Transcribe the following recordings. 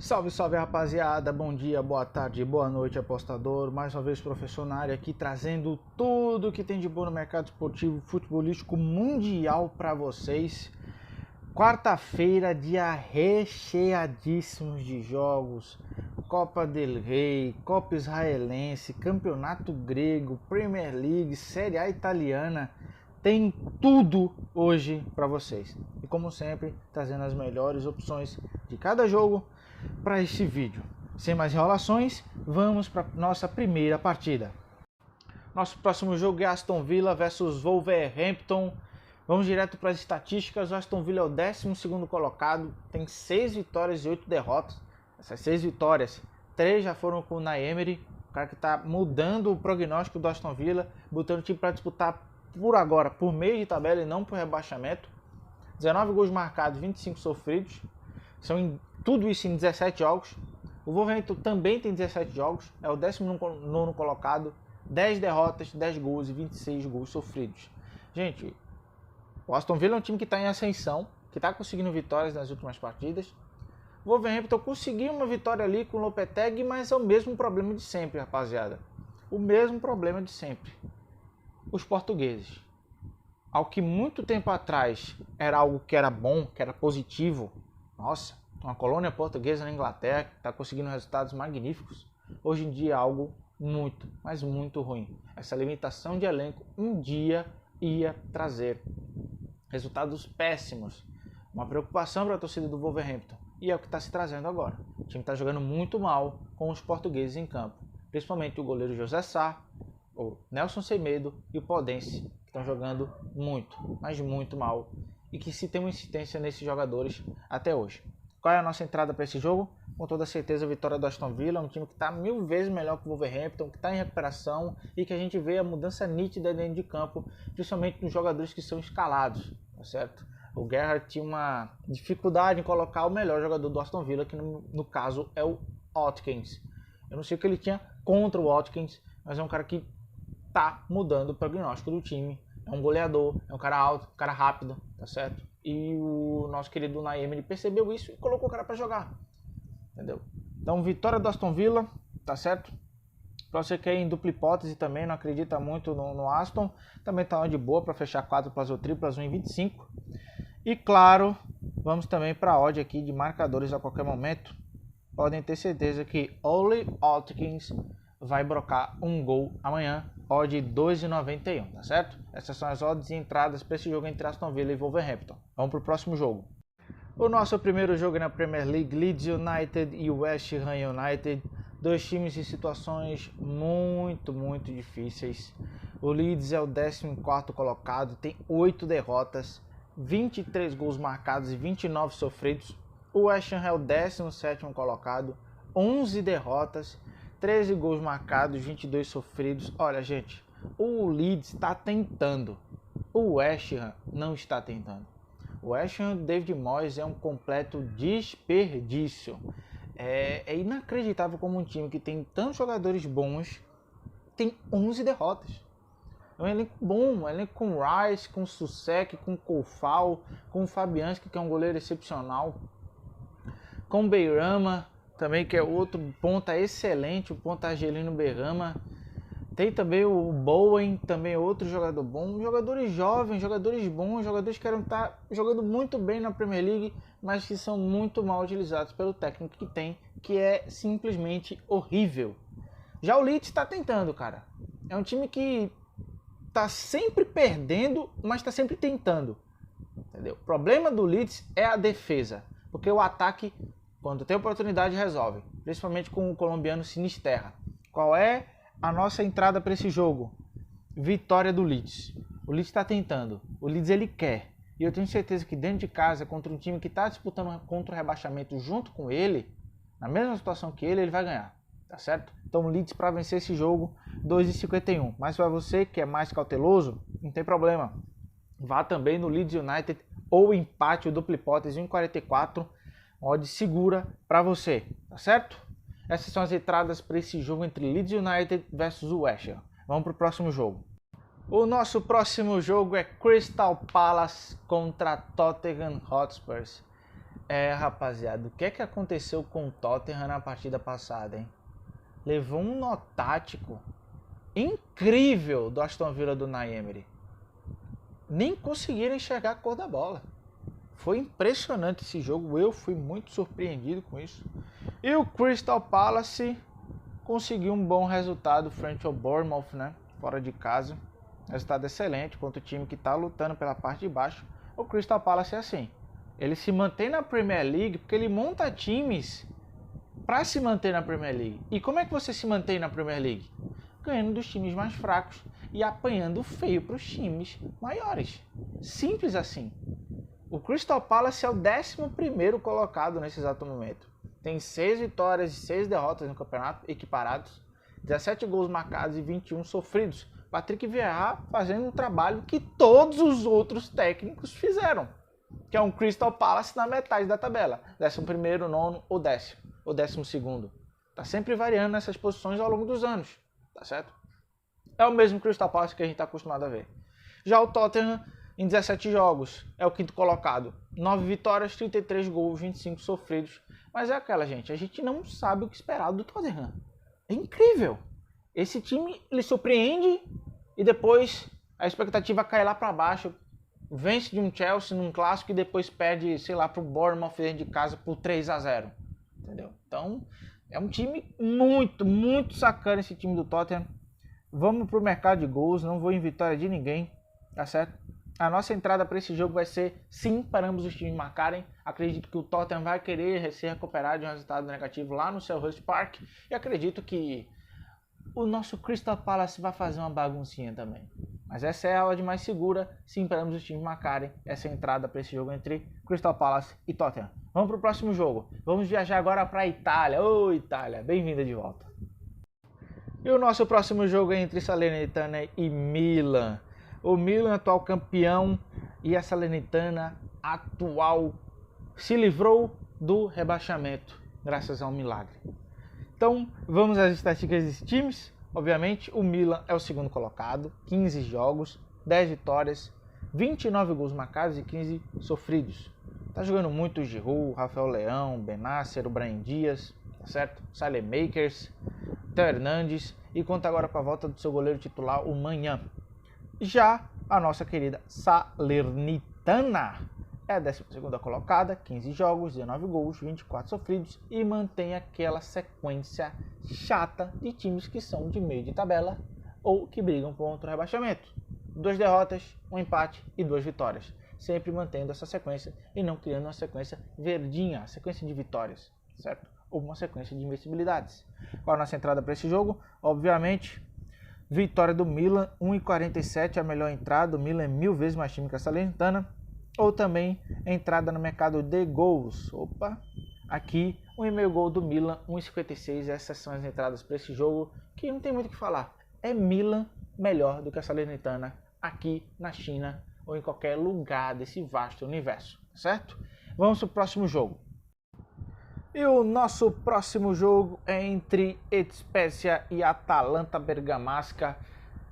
Salve, salve rapaziada, bom dia, boa tarde, boa noite apostador, mais uma vez Professionário aqui trazendo tudo que tem de bom no mercado esportivo futebolístico mundial para vocês. Quarta-feira, dia recheadíssimos de jogos, Copa del Rey, Copa Israelense, Campeonato Grego, Premier League, Série A Italiana, tem tudo hoje para vocês. E como sempre, trazendo as melhores opções de cada jogo para este vídeo. Sem mais enrolações, vamos para nossa primeira partida. Nosso próximo jogo é Aston Villa versus Wolverhampton. Vamos direto para as estatísticas. O Aston Villa é o 12º colocado, tem 6 vitórias e 8 derrotas. Essas 6 vitórias, 3 já foram com o Unai Emery, o cara que está mudando o prognóstico do Aston Villa, botando o time para disputar por agora, por meio de tabela e não por rebaixamento. 19 gols marcados, 25 sofridos. São tudo isso em 17 jogos. O Wolverhampton também tem 17 jogos, é o 19º colocado, 10 derrotas, 10 gols e 26 gols sofridos. Gente, o Aston Villa é um time que está em ascensão, que está conseguindo vitórias nas últimas partidas. O Wolverhampton conseguiu uma vitória ali com o Lopetegui, mas é o mesmo problema de sempre, rapaziada. O mesmo problema de sempre. Os portugueses. Ao que muito tempo atrás era algo que era bom, que era positivo. Nossa, uma colônia portuguesa na Inglaterra que está conseguindo resultados magníficos. Hoje em dia é algo muito, mas muito ruim. Essa limitação de elenco um dia ia trazer resultados péssimos. Uma preocupação para a torcida do Wolverhampton. E é o que está se trazendo agora. O time está jogando muito mal com os portugueses em campo. Principalmente o goleiro José Sá, o Nelson Semedo e o Podence, que estão jogando muito, mas muito mal. E que se tem uma insistência nesses jogadores até hoje. Qual é a nossa entrada para esse jogo? Com toda certeza a vitória do Aston Villa, um time que está 1000 vezes melhor que o Wolverhampton, que está em recuperação e que a gente vê a mudança nítida dentro de campo, principalmente nos jogadores que são escalados, tá certo? O Gerrard tinha uma dificuldade em colocar o melhor jogador do Aston Villa, que no caso é o Watkins. Eu não sei o que ele tinha contra o Watkins, mas é um cara que está mudando o prognóstico do time. É um goleador, é um cara alto, um cara rápido, tá certo? E o nosso querido Unai Emery percebeu isso e colocou o cara para jogar, entendeu? Então, vitória do Aston Villa, tá certo? Para você que é em dupla hipótese também, não acredita muito no Aston, também tá de boa para fechar 4 ou triplas, 1,25. E claro, vamos também para a odd aqui de marcadores a qualquer momento. Podem ter certeza que Oli Watkins vai brocar um gol amanhã, odd 2,91, tá certo? Essas são as odds e entradas para esse jogo entre Aston Villa e Wolverhampton. Vamos para o próximo jogo. O nosso primeiro jogo é na Premier League, Leeds United e West Ham United. Dois times em situações muito difíceis. O Leeds é o 14º colocado, tem 8 derrotas, 23 gols marcados e 29 sofridos. O West Ham é o 17º colocado, 11 derrotas, 13 gols marcados, 22 sofridos. Olha, gente, o Leeds está tentando, o West Ham não está tentando. O West Ham, David Moyes, é um completo desperdício. É inacreditável como um time que tem tantos jogadores bons tem 11 derrotas. É um elenco bom, um elenco com Rice, com Soucek, com Koufal, com Fabianski, que é um goleiro excepcional, com Beirama, também, que é outro ponta excelente, o ponta Argelino Berrama. Tem também o Bowen, também outro jogador bom. Jogadores jovens, jogadores bons, jogadores que querem estar jogando muito bem na Premier League, mas que são muito mal utilizados pelo técnico que tem, que é simplesmente horrível. Já o Leeds está tentando, cara. É um time que está sempre perdendo, mas está sempre tentando. Entendeu? O problema do Leeds é a defesa, porque o ataque, quando tem oportunidade, resolve. Principalmente com o colombiano Sinisterra. Qual é a nossa entrada para esse jogo? Vitória do Leeds. O Leeds está tentando. O Leeds ele quer. E eu tenho certeza que dentro de casa, contra um time que está disputando contra o rebaixamento junto com ele, na mesma situação que ele vai ganhar. Tá certo? Então o Leeds para vencer esse jogo, 2,51. Mas para você que é mais cauteloso, não tem problema. Vá também no Leeds United ou empate, o dupla hipótese 1,44. Odd segura para você, tá certo? Essas são as entradas para esse jogo entre Leeds United versus o West Ham. Vamos para o próximo jogo. O nosso próximo jogo é Crystal Palace contra Tottenham Hotspur. Rapaziada, o que é que aconteceu com o Tottenham na partida passada, hein? Levou um nó tático incrível do Aston Villa do Unai Emery. Nem conseguiram enxergar a cor da bola. Foi impressionante esse jogo, eu fui muito surpreendido com isso. E o Crystal Palace conseguiu um bom resultado frente ao Bournemouth, né? Fora de casa. Resultado excelente contra o time que está lutando pela parte de baixo. O Crystal Palace é assim. Ele se mantém na Premier League porque ele monta times para se manter na Premier League. E como é que você se mantém na Premier League? Ganhando dos times mais fracos e apanhando feio para os times maiores. Simples assim. O Crystal Palace é o 11º colocado nesse exato momento. Tem 6 vitórias e 6 derrotas no campeonato, equiparados. 17 gols marcados e 21 sofridos. Patrick Vieira fazendo um trabalho que todos os outros técnicos fizeram. Que é um Crystal Palace na metade da tabela. 11º, 9º ou 10º. Ou 12º. Tá sempre variando nessas posições ao longo dos anos. Tá certo? É o mesmo Crystal Palace que a gente está acostumado a ver. Já o Tottenham, em 17 jogos, é o 5º colocado. 9 vitórias, 33 gols, 25 sofridos. Mas é aquela, gente, a gente não sabe o que esperar do Tottenham. É incrível. Esse time, ele surpreende e depois a expectativa cai lá para baixo. Vence de um Chelsea num clássico e depois perde, sei lá, pro Bournemouth dentro de casa por 3-0. Entendeu? Então, é um time muito sacana esse time do Tottenham. Vamos pro mercado de gols, não vou em vitória de ninguém, tá certo? A nossa entrada para esse jogo vai ser sim para ambos os times marcarem. Acredito que o Tottenham vai querer se recuperar de um resultado negativo lá no Selhurst Park. E acredito que o nosso Crystal Palace vai fazer uma baguncinha também. Mas essa é a odd mais segura, sim, para ambos os times marcarem essa entrada para esse jogo entre Crystal Palace e Tottenham. Vamos para o próximo jogo. Vamos viajar agora para a Itália. Ô, Itália, bem-vinda de volta. E o nosso próximo jogo é entre Salernitana e Milan. O Milan, atual campeão, e a Salernitana, atual, se livrou do rebaixamento, graças a um milagre. Então, vamos às estatísticas desses times. Obviamente, o Milan é o 2º colocado, 15 jogos, 10 vitórias, 29 gols marcados e 15 sofridos. Tá jogando muito o Giroud, Rafael Leão, Benasser, o Brahim Dias, tá certo? Saelemaekers, Theo Hernandes e conta agora com a volta do seu goleiro titular, o Maignan. Já a nossa querida Salernitana é a 12ª colocada, 15 jogos, 19 gols, 24 sofridos e mantém aquela sequência chata de times que são de meio de tabela ou que brigam contra o rebaixamento. 2 derrotas, 1 empate e 2 vitórias. Sempre mantendo essa sequência e não criando uma sequência verdinha, sequência de vitórias, certo? Ou uma sequência de invencibilidades. Qual a nossa entrada para esse jogo? Obviamente, vitória do Milan, 1,47 a melhor entrada. O Milan é 1000 vezes mais time que a Salernitana. Ou também entrada no mercado de gols. Opa, aqui 1,5 gol do Milan, 1,56. Essas são as entradas para esse jogo, que não tem muito o que falar. É Milan melhor do que a Salernitana aqui na China ou em qualquer lugar desse vasto universo, certo? Vamos para o próximo jogo. E o nosso próximo jogo é entre Spezia e Atalanta Bergamasca.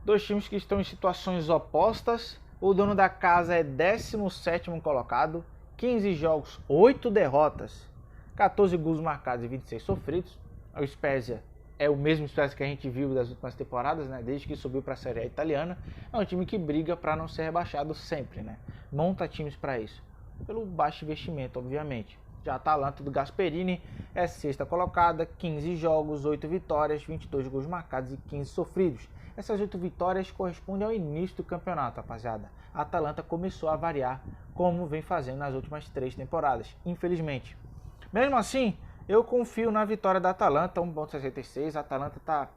2 times que estão em situações opostas. O dono da casa é 17º colocado, 15 jogos, 8 derrotas, 14 gols marcados e 26 sofridos. O Spezia é o mesmo Spezia que a gente viu das últimas temporadas, né? Desde que subiu para a Série A italiana. É um time que briga para não ser rebaixado sempre, né? Monta times para isso, pelo baixo investimento, obviamente. Já a Atalanta do Gasperini é 6ª colocada, 15 jogos, 8 vitórias, 22 gols marcados e 15 sofridos. Essas 8 vitórias correspondem ao início do campeonato, rapaziada. A Atalanta começou a variar como vem fazendo nas últimas 3 temporadas, infelizmente. Mesmo assim, eu confio na vitória da Atalanta, 1,66. A Atalanta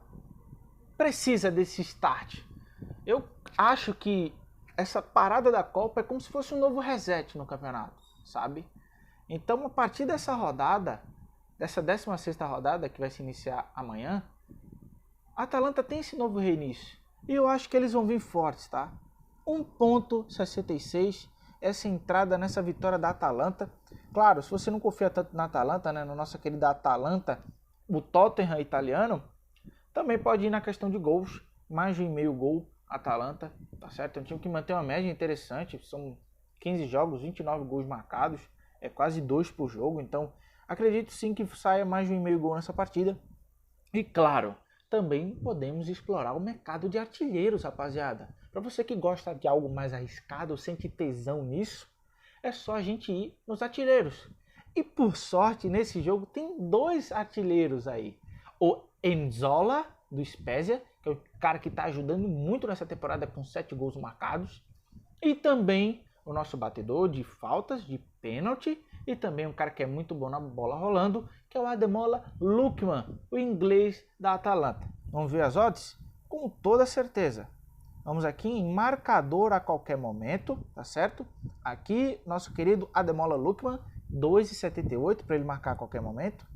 precisa desse start. Eu acho que essa parada da Copa é como se fosse um novo reset no campeonato, sabe? Então, a partir dessa rodada, dessa 16ª rodada que vai se iniciar amanhã, a Atalanta tem esse novo reinício. E eu acho que eles vão vir fortes, tá? 1,66, essa entrada nessa vitória da Atalanta. Claro, se você não confia tanto na Atalanta, né, na nossa querida Atalanta, o Tottenham italiano, também pode ir na questão de gols. Mais de 1,5 gol, Atalanta, tá certo? É um time que mantém uma média interessante, são 15 jogos, 29 gols marcados. é quase 2 por jogo, então acredito sim que saia mais de 1,5 gol nessa partida. E claro, também podemos explorar o mercado de artilheiros, rapaziada. Para você que gosta de algo mais arriscado, sente tesão nisso, é só a gente ir nos artilheiros. E por sorte, nesse jogo tem 2 artilheiros aí. O Nzola, do Spezia, que é o cara que está ajudando muito nessa temporada com 7 gols marcados. E também o nosso batedor de faltas, de pênalti. E também um cara que é muito bom na bola rolando, que é o Ademola Lookman, o inglês da Atalanta. Vamos ver as odds? Com toda certeza. Vamos aqui em marcador a qualquer momento, tá certo? Aqui, nosso querido Ademola Lookman, 2,78 para ele marcar a qualquer momento.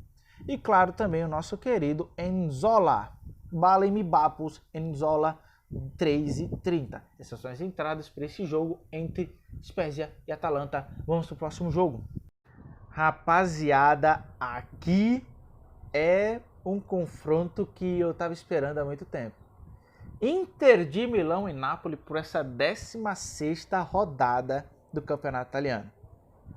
E claro, também o nosso querido Nzola, Balem Bapus Nzola, 3,30. Essas são as entradas para esse jogo entre Spezia e Atalanta. Vamos para o próximo jogo. Rapaziada, aqui é um confronto que eu estava esperando há muito tempo. Inter de Milão e Napoli por essa 16ª rodada do Campeonato Italiano.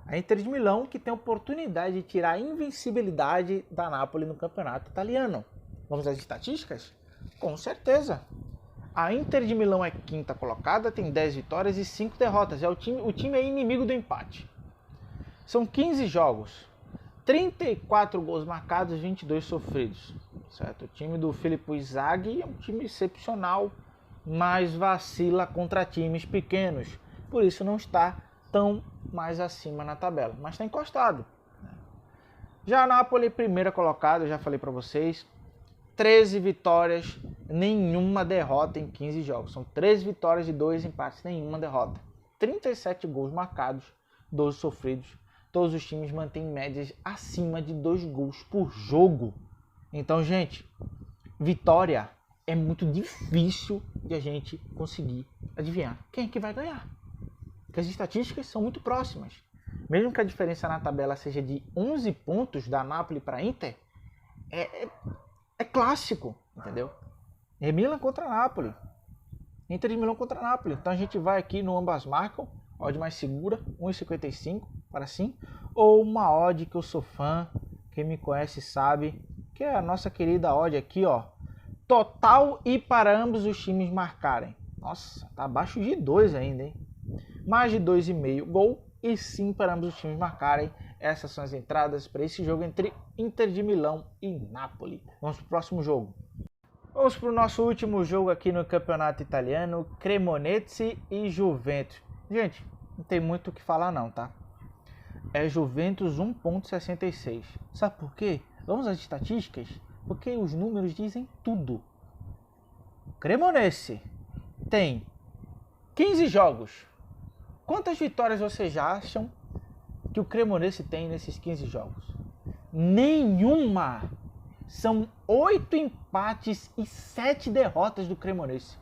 A Inter de Milão que tem a oportunidade de tirar a invencibilidade da Napoli no Campeonato Italiano. Vamos às estatísticas? Com certeza. A Inter de Milão é 5ª colocada, tem 10 vitórias e 5 derrotas. O time é inimigo do empate. São 15 jogos, 34 gols marcados, 22 sofridos. Certo? O time do Filippo Inzaghi é um time excepcional, mas vacila contra times pequenos. Por isso não está tão mais acima na tabela, mas está encostado. Já a Napoli, primeira colocada, eu já falei para vocês, 13 vitórias, nenhuma derrota em 15 jogos. São 13 vitórias e 2 empates, nenhuma derrota. 37 gols marcados, 12 sofridos. Todos os times mantêm médias acima de 2 gols por jogo. Então, gente, vitória é muito difícil de a gente conseguir adivinhar quem é que vai ganhar. Porque as estatísticas são muito próximas. Mesmo que a diferença na tabela seja de 11 pontos da Napoli para a Inter, é clássico, entendeu? É Milan contra Napoli. Inter de Milão contra Napoli. Então a gente vai aqui no ambas marcam, odd mais segura, 1,55 para sim, ou uma odd que eu sou fã, quem me conhece sabe, que é a nossa querida odd aqui, ó. Total e para ambos os times marcarem. Nossa, tá abaixo de 2 ainda, hein? Mais de 2,5 gol e sim para ambos os times marcarem. Essas são as entradas para esse jogo entre Inter de Milão e Napoli. Vamos para o próximo jogo. Vamos para o nosso último jogo aqui no Campeonato Italiano, Cremonese e Juventus. Gente, não tem muito o que falar não, tá? É Juventus 1,66. Sabe por quê? Vamos às estatísticas? Porque os números dizem tudo. Cremonese tem 15 jogos. Quantas vitórias vocês já acham que o Cremonese tem nesses 15 jogos? Nenhuma! São 8 empates e 7 derrotas do Cremonese.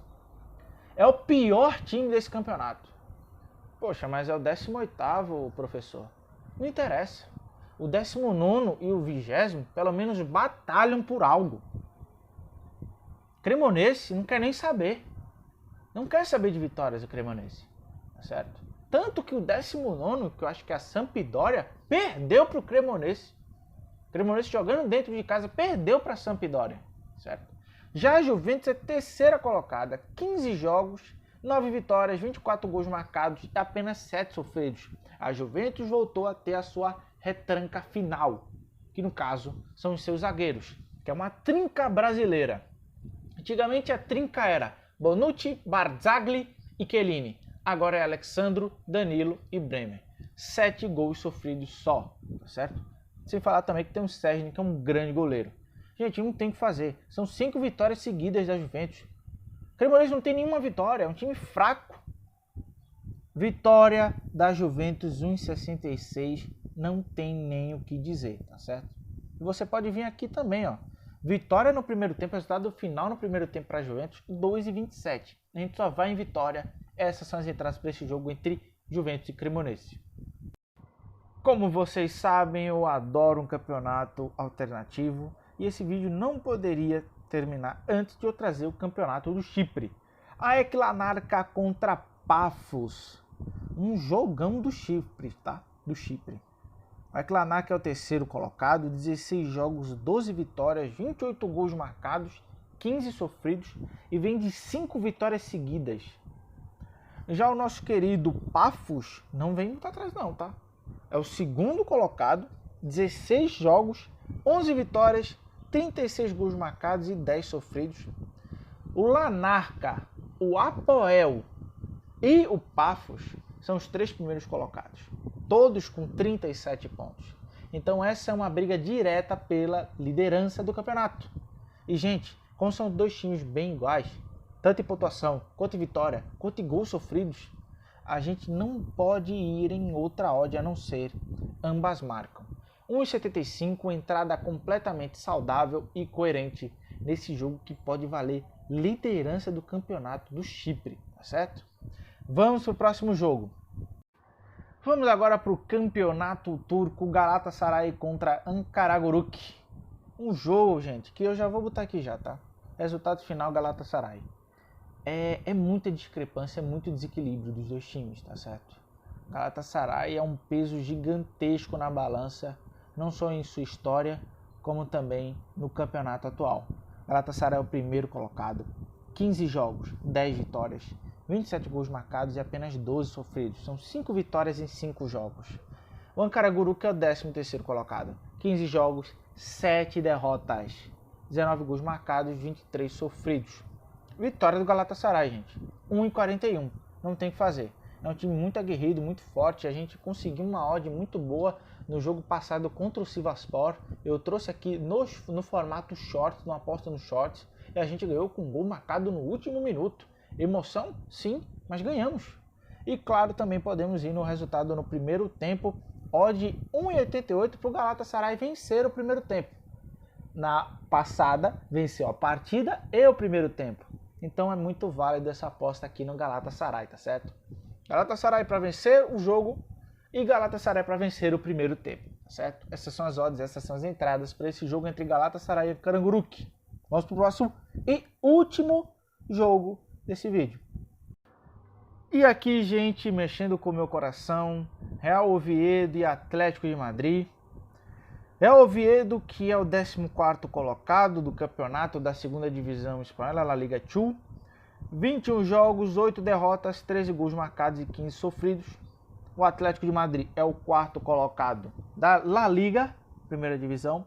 É o pior time desse campeonato. Poxa, mas é o 18º, professor. Não interessa. O 19º e o 20º, pelo menos, batalham por algo. Cremonese não quer nem saber. Não quer saber de vitórias o Cremonese. Tá certo? Tanto que o 19º, que eu acho que é a Sampdoria, perdeu para o Cremonese. O Cremonese jogando dentro de casa, perdeu para a Sampdoria. Certo? Já a Juventus é terceira colocada. 15 jogos, 9 vitórias, 24 gols marcados e apenas 7 sofridos. A Juventus voltou a ter a sua retranca final, que no caso são os seus zagueiros, que é uma trinca brasileira. Antigamente a trinca era Bonucci, Barzagli e Chiellini. Agora é Alexandro, Danilo e Bremer. 7 gols sofridos só, tá certo? Sem falar também que tem o Szczęsny, que é um grande goleiro. Gente, não tem o que fazer. São 5 vitórias seguidas da Juventus. O Cremonese não tem nenhuma vitória, é um time fraco. Vitória da Juventus 1,66, não tem nem o que dizer, tá certo? E você pode vir aqui também, ó. Vitória no primeiro tempo, resultado final no primeiro tempo para a Juventus, 2,27. A gente só vai em vitória. Essas são as entradas para esse jogo entre Juventus e Cremonese. Como vocês sabem, eu adoro um campeonato alternativo e esse vídeo não poderia terminar antes de eu trazer o campeonato do Chipre. A Eklanarka contra Pafos. Um jogão do Chipre, tá? Do Chipre. O Eklanar, que é o terceiro colocado, 16 jogos, 12 vitórias, 28 gols marcados, 15 sofridos e vem de 5 vitórias seguidas. Já o nosso querido Paphos não vem muito atrás não, tá? É o segundo colocado, 16 jogos, 11 vitórias, 36 gols marcados e 10 sofridos. O Lanarca, o Apoel e o Paphos são os 3 primeiros colocados, todos com 37 pontos. Então essa é uma briga direta pela liderança do campeonato. E gente, como são 2 times bem iguais, tanto em pontuação, quanto em vitória, quanto em gols sofridos, a gente não pode ir em outra odd a não ser ambas marcam. 1,75, entrada completamente saudável e coerente nesse jogo que pode valer liderança do campeonato do Chipre, tá certo? Vamos para o próximo jogo. Vamos agora para o campeonato turco, Galatasaray contra Ankaragücü. Um jogo, gente, que eu já vou botar aqui já, tá? Resultado final, Galatasaray. É muita discrepância, é muito desequilíbrio dos 2 times, tá certo? Galatasaray é um peso gigantesco na balança, não só em sua história, como também no campeonato atual. Galatasaray é o primeiro colocado, 15 jogos, 10 vitórias, 27 gols marcados e apenas 12 sofridos. São 5 vitórias em 5 jogos. O Ankaragücü é o 13º colocado, 15 jogos, 7 derrotas, 19 gols marcados, 23 sofridos. Vitória do Galatasaray, gente. 1,41. Não tem o que fazer. É um time muito aguerrido, muito forte. A gente conseguiu uma odd muito boa no jogo passado contra o Sivasspor. Eu trouxe aqui no formato shorts, numa aposta no shorts. E a gente ganhou com um gol marcado no último minuto. Emoção? Sim, mas ganhamos. E claro, também podemos ir no resultado no primeiro tempo. Odd 1,88 para o Galatasaray vencer o primeiro tempo. Na passada, venceu a partida e o primeiro tempo. Então é muito válido essa aposta aqui no Galatasaray, tá certo? Galatasaray para vencer o jogo e Galatasaray para vencer o primeiro tempo, tá certo? Essas são as odds, essas são as entradas para esse jogo entre Galatasaray e Ankaragücü. Vamos para o próximo e último jogo desse vídeo. E aqui, gente, mexendo com o meu coração, Real Oviedo e Atlético de Madrid. Real Oviedo, que é o 14º colocado do campeonato da 2ª divisão espanhola, La Liga 2. 21 jogos, 8 derrotas, 13 gols marcados e 15 sofridos. O Atlético de Madrid é o 4º colocado da La Liga, 1ª divisão.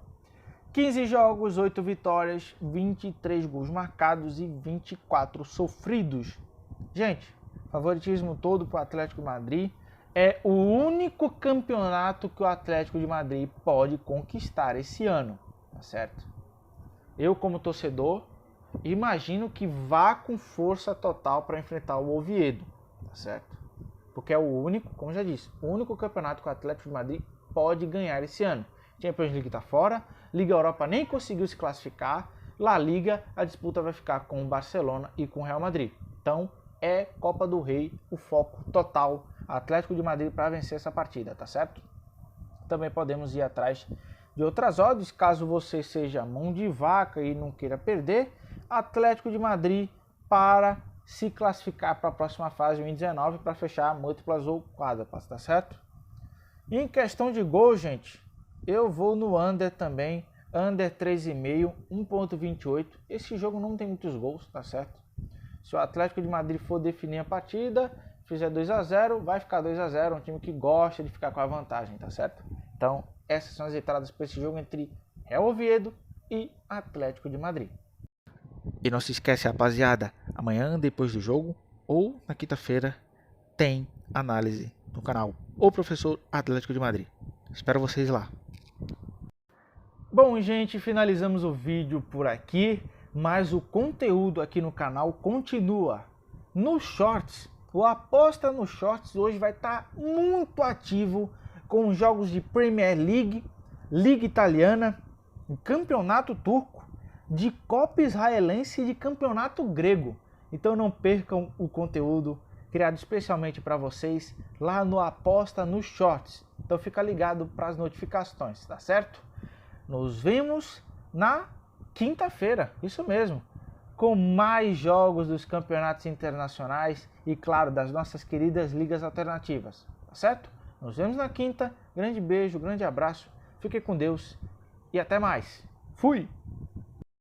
15 jogos, 8 vitórias, 23 gols marcados e 24 sofridos. Gente, favoritismo todo para o Atlético de Madrid. É o único campeonato que o Atlético de Madrid pode conquistar esse ano, tá certo? Eu, como torcedor, imagino que vá com força total para enfrentar o Oviedo, tá certo? Porque é o único, como já disse, o único campeonato que o Atlético de Madrid pode ganhar esse ano. Champions League está fora, Liga Europa nem conseguiu se classificar, La Liga a disputa vai ficar com o Barcelona e com o Real Madrid. Então é Copa do Rei o foco total Atlético de Madrid para vencer essa partida, tá certo? Também podemos ir atrás de outras odds, caso você seja mão de vaca e não queira perder. Atlético de Madrid para se classificar para a próxima fase, 2019, para fechar múltiplas ou quádruplas, tá certo? E em questão de gol, gente, eu vou no under também, under 3,5, 1,28. Esse jogo não tem muitos gols, tá certo? Se o Atlético de Madrid for definir a partida, fizer 2-0, vai ficar 2-0, um time que gosta de ficar com a vantagem, tá certo? Então, essas são as entradas para esse jogo entre Real Oviedo e Atlético de Madrid. E não se esquece, rapaziada, amanhã, depois do jogo, ou na quinta-feira, tem análise no canal O Professor Atlético de Madrid. Espero vocês lá. Bom, gente, finalizamos o vídeo por aqui, mas o conteúdo aqui no canal continua. No Shorts, o Aposta no Shorts hoje vai estar muito ativo com jogos de Premier League, Liga Italiana, Campeonato Turco, de Copa Israelense e de Campeonato Grego. Então não percam o conteúdo criado especialmente para vocês lá no Aposta no Shorts. Então fica ligado para as notificações, tá certo? Nos vemos na quinta-feira, isso mesmo, com mais jogos dos campeonatos internacionais e, claro, das nossas queridas ligas alternativas, tá certo? Nos vemos na quinta Grande beijo, grande abraço, fique com Deus e até mais. Fui!